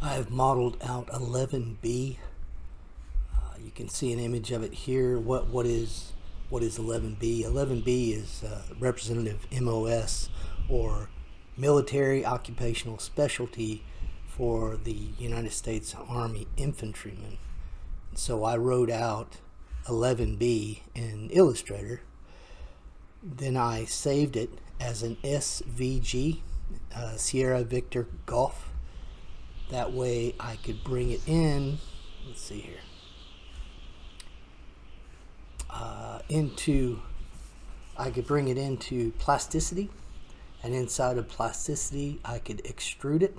I've modeled out 11B. You can see an image of it here. What is 11B? 11B is representative MOS, or military occupational specialty, for the United States Army infantrymen. So I wrote out 11B in Illustrator. Then I saved it as an SVG, Sierra Victor Golf. That way I could bring it in, let's see here, I could bring it into Plasticity, and inside of Plasticity I could extrude it,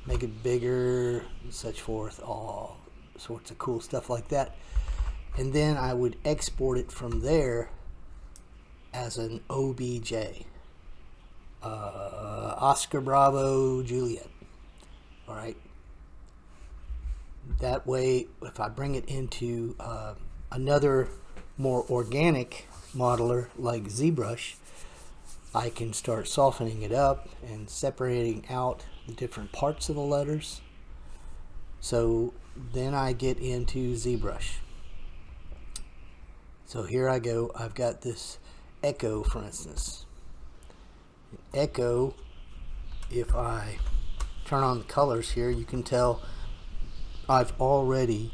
make it bigger, and such forth, all sorts of cool stuff like that. And then I would export it from there as an OBJ, Oscar Bravo Juliet. All right. That way, if I bring it into another more organic modeler like Zbrush, I can start softening it up and separating out the different parts of the letters. So then I get into Zbrush. So here I go. I've got this echo, for instance. Echo, if I turn on the colors here, you can tell I've already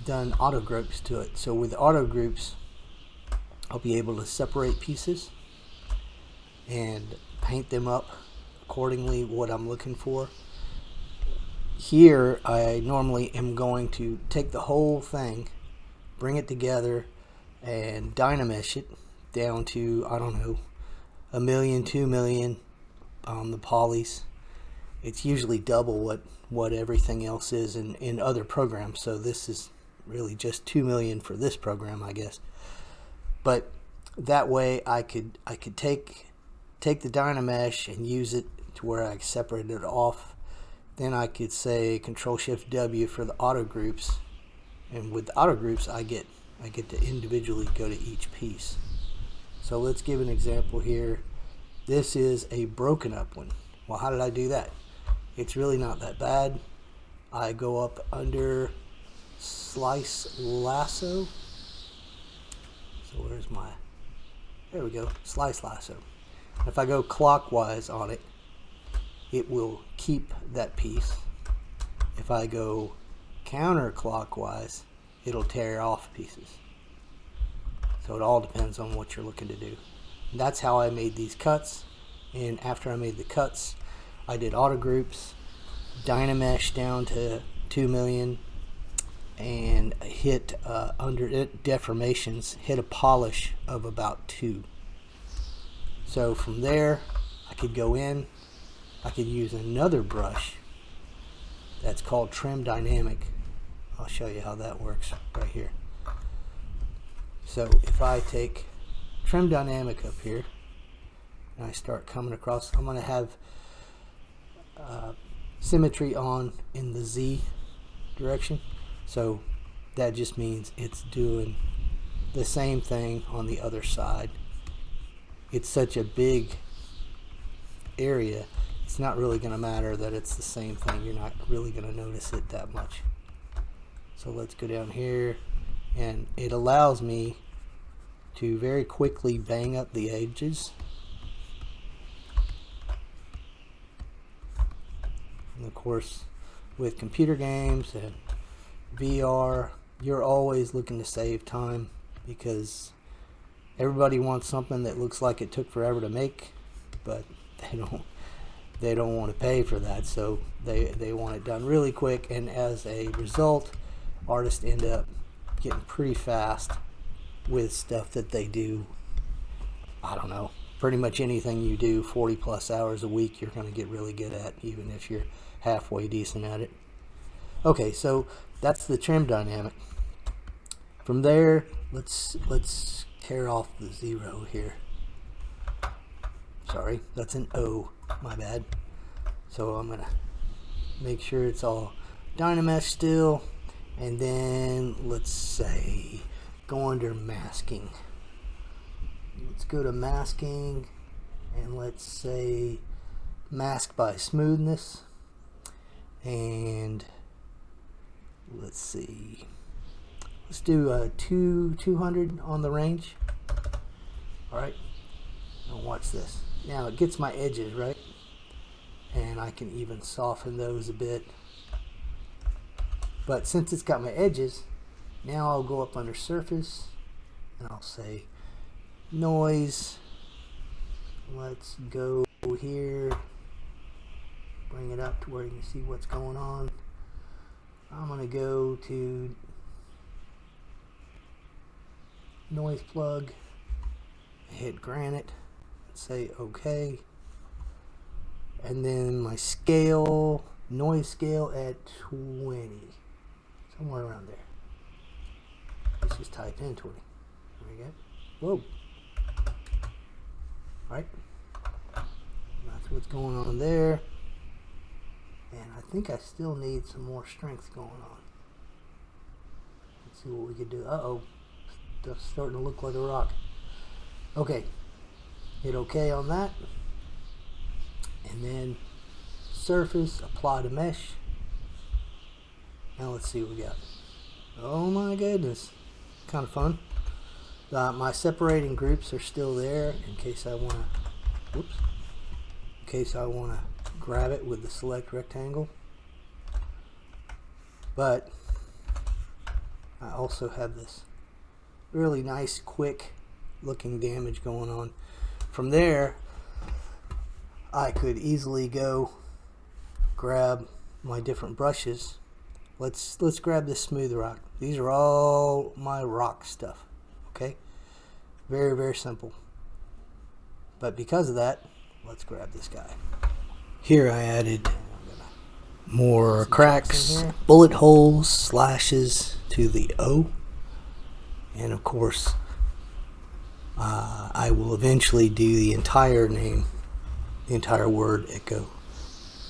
done autogroups to it. So with autogroups, I'll be able to separate pieces and paint them up accordingly what I'm looking for. Here I normally am going to take the whole thing, bring it together, and dynamesh it down to, I don't know, 1 million, 2 million on the polys. It's usually double what everything else is in other programs, so this is really just 2 million for this program, I guess. But that way I could take the dynamesh and use it to where I separate it off. Then I could say Control-Shift-W for the auto groups, and with the auto groups I get to individually go to each piece. So let's give an example here. This is a broken up one. Well, how did I do that? It's really not that bad. I go up under Slice Lasso. So where's my, there we go, Slice Lasso. If I go clockwise on it, it will keep that piece. If I go counterclockwise, it'll tear off pieces. So it all depends on what you're looking to do. And that's how I made these cuts. And after I made the cuts, I did auto groups, dynamesh down to 2 million, and hit under it deformations, hit a polish of about 2. So from there I could go in, I could use another brush that's called Trim Dynamic. I'll show you how that works right here. So if I take Trim Dynamic up here and I start coming across, I'm going to have symmetry on in the Z direction. So that just means it's doing the same thing on the other side. It's such a big area, it's not really going to matter that it's the same thing. You're not really going to notice it that much. So let's go down here, and it allows me to very quickly bang up the edges. And of course, with computer games and VR, you're always looking to save time, because everybody wants something that looks like it took forever to make, but they don't want to pay for that, so they want it done really quick. And as a result, artists end up getting pretty fast with stuff that they do. I don't know, pretty much anything you do 40 plus hours a week, you're going to get really good at, even if you're halfway decent at it. Okay, so that's the trim dynamic. From there, let's tear off the 0 here. Sorry, that's an O, my bad. So I'm gonna make sure it's all dynamesh still, and then let's say go under masking. Let's go to masking, and let's say mask by smoothness. And let's see, let's do 200 on the range. All right, now watch this. Now it gets my edges, right? And I can even soften those a bit. But since it's got my edges, now I'll go up under surface and I'll say noise. Let's go here, bring it up to where you can see what's going on. I'm going to go to noise plug, hit granite, say OK, and then my scale, noise scale at 20, somewhere around there. Let's just type in 20. There we go. Whoa. Right? That's what's going on there. And I think I still need some more strength going on. Let's see what we can do. Uh-oh. Stuff's starting to look like a rock. Okay. Hit OK on that. And then surface, apply to mesh. Now let's see what we got. Oh my goodness. Kind of fun. My separating groups are still there in case I want to, whoops, in case I want to grab it with the select rectangle. But I also have this really nice, quick looking damage going on. From there, I could easily go grab my different brushes. Let's grab this smooth rock. These are all my rock stuff. Okay, very, very simple. But because of that, let's grab this guy. Here I added more cracks, bullet holes, slashes to the O. And of course, I will eventually do the entire name, the entire word echo.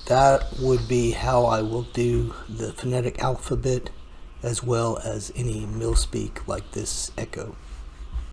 That would be how I will do the phonetic alphabet as well as any millspeak like this echo.